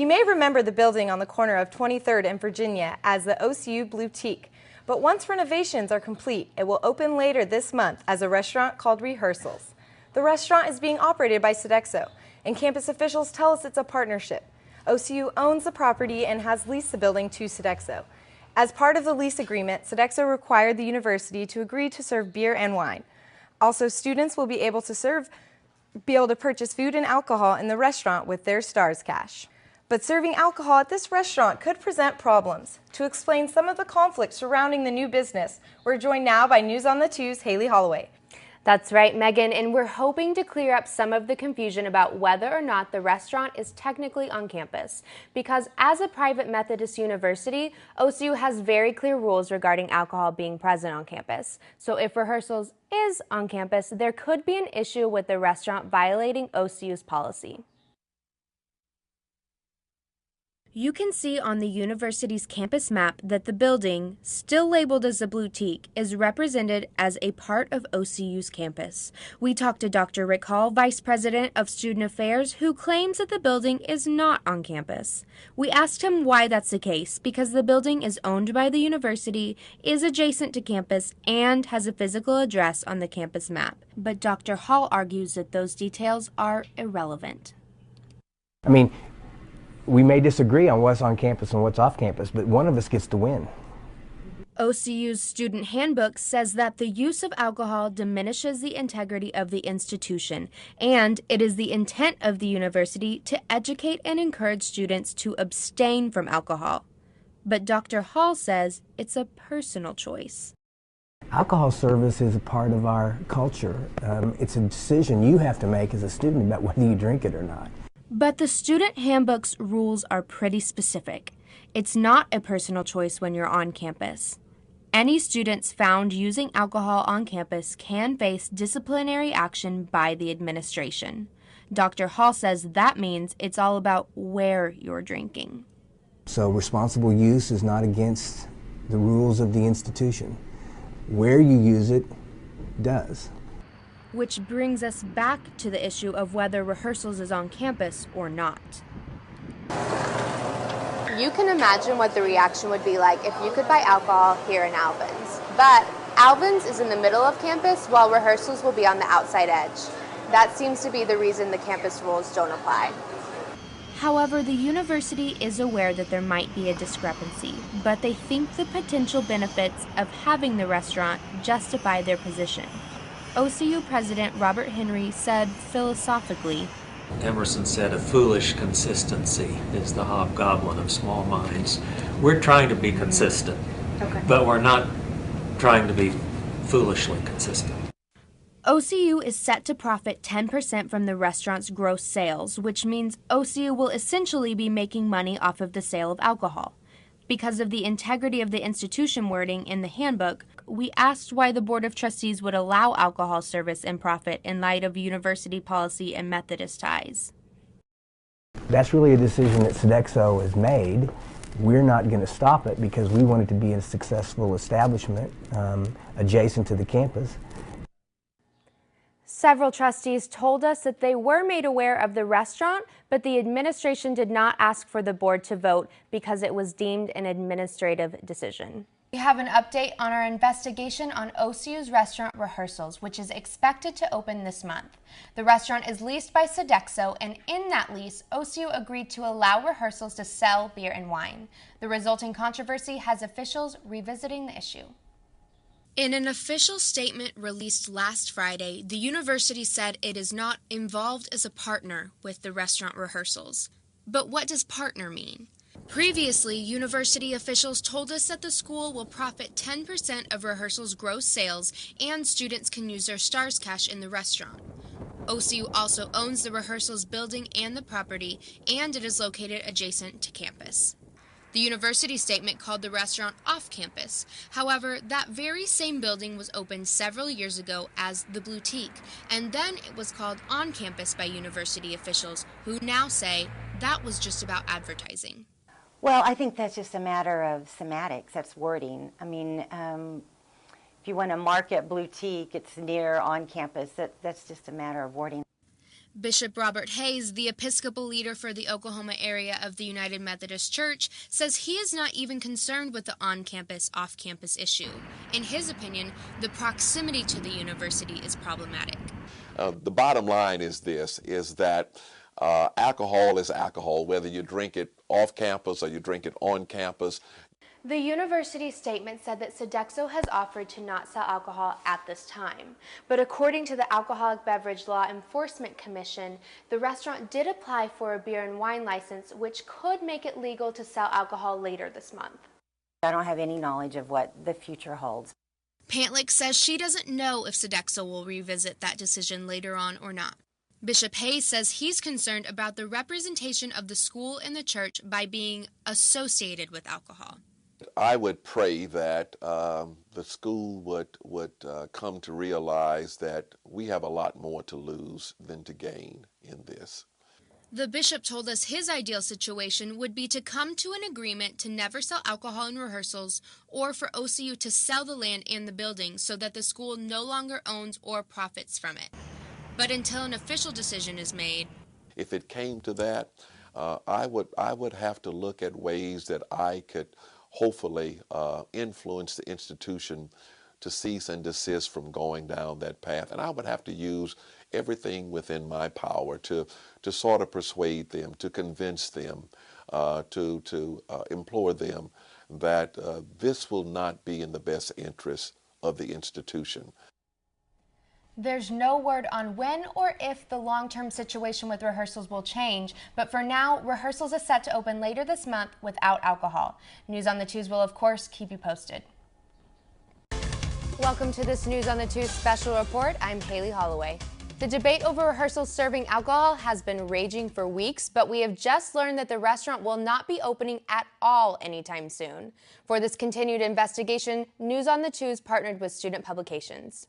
You may remember the building on the corner of 23rd and Virginia as the OCU Boutique, but once renovations are complete, it will open later this month as a restaurant called Rehearsals. The restaurant is being operated by Sodexo, and campus officials tell us it's a partnership. OCU owns the property and has leased the building to Sodexo. As part of the lease agreement, Sodexo required the university to agree to serve beer and wine. Also, students will be able to purchase food and alcohol in the restaurant with their STARS cash. But serving alcohol at this restaurant could present problems. To explain some of the conflicts surrounding the new business, we're joined now by News on the 2's Haley Holloway. That's right, Megan, and we're hoping to clear up some of the confusion about whether or not the restaurant is technically on campus. Because as a private Methodist university, OCU has very clear rules regarding alcohol being present on campus. So if Rehearsals is on campus, there could be an issue with the restaurant violating OCU's policy. You can see on the university's campus map that the building, still labeled as a boutique, is represented as a part of OCU's campus. We talked to Dr. Rick Hall, Vice President of Student Affairs, who claims that the building is not on campus. We asked him why that's the case, because the building is owned by the university, is adjacent to campus, and has a physical address on the campus map. But Dr. Hall argues that those details are irrelevant. We may disagree on what's on campus and what's off campus, but one of us gets to win. OCU's student handbook says that the use of alcohol diminishes the integrity of the institution, and it is the intent of the university to educate and encourage students to abstain from alcohol. But Dr. Hall says it's a personal choice. Alcohol service is a part of our culture. It's a decision you have to make as a student about whether you drink it or not. But the student handbook's rules are pretty specific. It's not a personal choice when you're on campus. Any students found using alcohol on campus can face disciplinary action by the administration. Dr. Hall says that means it's all about where you're drinking. So responsible use is not against the rules of the institution. Where you use it does. Which brings us back to the issue of whether Rehearsals is on campus or not. You can imagine what the reaction would be like if you could buy alcohol here in Albans. But Albans is in the middle of campus while Rehearsals will be on the outside edge. That seems to be the reason the campus rules don't apply. However, the university is aware that there might be a discrepancy, but they think the potential benefits of having the restaurant justify their position. OCU President Robert Henry said philosophically, Emerson said, a foolish consistency is the hobgoblin of small minds. We're trying to be consistent, but we're not trying to be foolishly consistent. OCU is set to profit 10% from the restaurant's gross sales, which means OCU will essentially be making money off of the sale of alcohol. Because of the integrity of the institution wording in the handbook, we asked why the Board of Trustees would allow alcohol service and profit in light of university policy and Methodist ties. That's really a decision that Sodexo has made. We're not going to stop it because we want it to be a successful establishment adjacent to the campus. Several trustees told us that they were made aware of the restaurant, but the administration did not ask for the board to vote because it was deemed an administrative decision. We have an update on our investigation on OCU's restaurant Rehearsals, which is expected to open this month. The restaurant is leased by Sodexo, and in that lease, OCU agreed to allow Rehearsals to sell beer and wine. The resulting controversy has officials revisiting the issue. In an official statement released last Friday, the university said it is not involved as a partner with the restaurant Rehearsals. But what does partner mean? Previously, university officials told us that the school will profit 10% of Rehearsals' gross sales and students can use their STARS cash in the restaurant. OCU also owns the Rehearsals building and the property, and it is located adjacent to campus. The university statement called the restaurant off campus. However, that very same building was opened several years ago as the Boutique, and then it was called on campus by university officials who now say that was just about advertising. Well, I think that's just a matter of semantics. That's wording. I mean, if you want to market Boutique, it's near on campus. That's just a matter of wording. Bishop Robert Hayes, the Episcopal leader for the Oklahoma area of the United Methodist Church, says he is not even concerned with the on-campus, off-campus issue. In his opinion, the proximity to the university is problematic. The bottom line is this, is that alcohol is alcohol, whether you drink it off campus or you drink it on campus. The university statement said that Sodexo has offered to not sell alcohol at this time. But according to the Alcoholic Beverage Law Enforcement Commission, the restaurant did apply for a beer and wine license, which could make it legal to sell alcohol later this month. I don't have any knowledge of what the future holds. Pantlick says she doesn't know if Sodexo will revisit that decision later on or not. Bishop Hayes says he's concerned about the representation of the school and the church by being associated with alcohol. I would pray that the school would come to realize that we have a lot more to lose than to gain in this. The bishop told us his ideal situation would be to come to an agreement to never sell alcohol in rehearsals, or for OCU to sell the land and the building so that the school no longer owns or profits from it. But until an official decision is made, if it came to that, I would have to look at ways that I could hopefully influence the institution to cease and desist from going down that path. And I would have to use everything within my power to sort of persuade them, to convince them, to implore them that this will not be in the best interest of the institution. there's no word on when or if the long-term situation with rehearsals will change, but for now, rehearsals is set to open later this month without alcohol. News on the Twos will, of course, keep you posted. Welcome to this News on the Twos special report. I'm Haley Holloway. The debate over rehearsals serving alcohol has been raging for weeks, but we have just learned that the restaurant will not be opening at all anytime soon. For this continued investigation, News on the Twos partnered with Student Publications.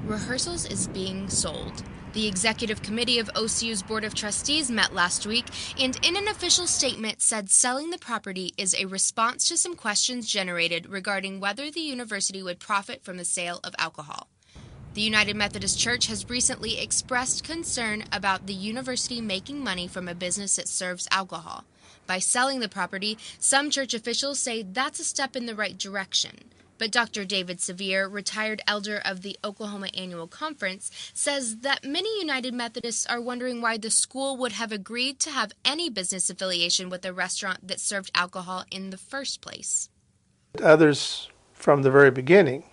Rehearsals is being sold. The executive committee of OCU's Board of Trustees met last week and in an official statement said selling the property is a response to some questions generated regarding whether the university would profit from the sale of alcohol. The United Methodist Church has recently expressed concern about the university making money from a business that serves alcohol. By selling the property, some church officials say that's a step in the right direction. But Dr. David Sevier, retired elder of the Oklahoma Annual Conference, says that many United Methodists are wondering why the school would have agreed to have any business affiliation with a restaurant that served alcohol in the first place. Others from the very beginning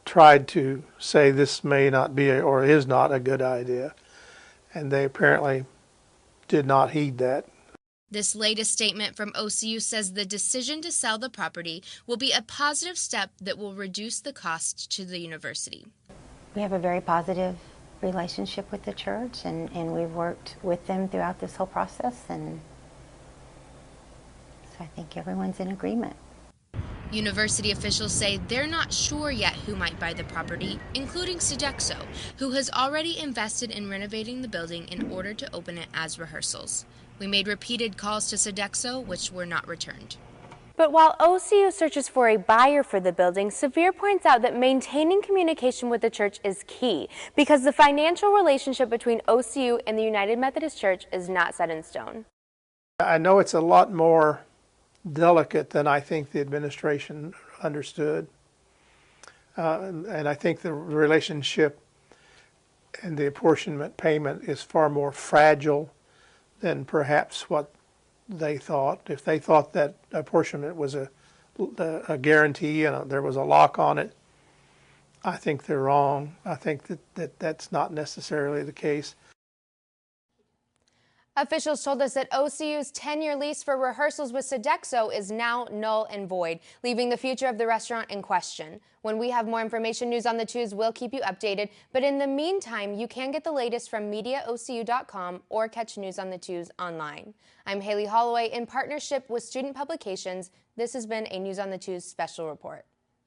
tried to say this may not be or is not a good idea, and they apparently did not heed that. This latest statement from OCU says the decision to sell the property will be a positive step that will reduce the cost to the university. We have a very positive relationship with the church, and we've worked with them throughout this whole process, and so I think everyone's in agreement. University officials say they're not sure yet who might buy the property, including Sodexo, who has already invested in renovating the building in order to open it as rehearsals. We made repeated calls to Sodexo, which were not returned. But while OCU searches for a buyer for the building, Sevier points out that maintaining communication with the church is key because the financial relationship between OCU and the United Methodist Church is not set in stone. I know it's a lot more delicate than I think the administration understood. And I think the relationship and the apportionment payment is far more fragile than perhaps what they thought. If they thought that apportionment was a guarantee and there was a lock on it, I think they're wrong. I think that's not necessarily the case. Officials told us that OCU's 10-year lease for rehearsals with Sodexo is now null and void, leaving the future of the restaurant in question. When we have more information, News on the Twos will keep you updated. But in the meantime, you can get the latest from MediaOCU.com or catch News on the Twos online. I'm Haley Holloway in partnership with Student Publications. This has been a News on the Twos special report.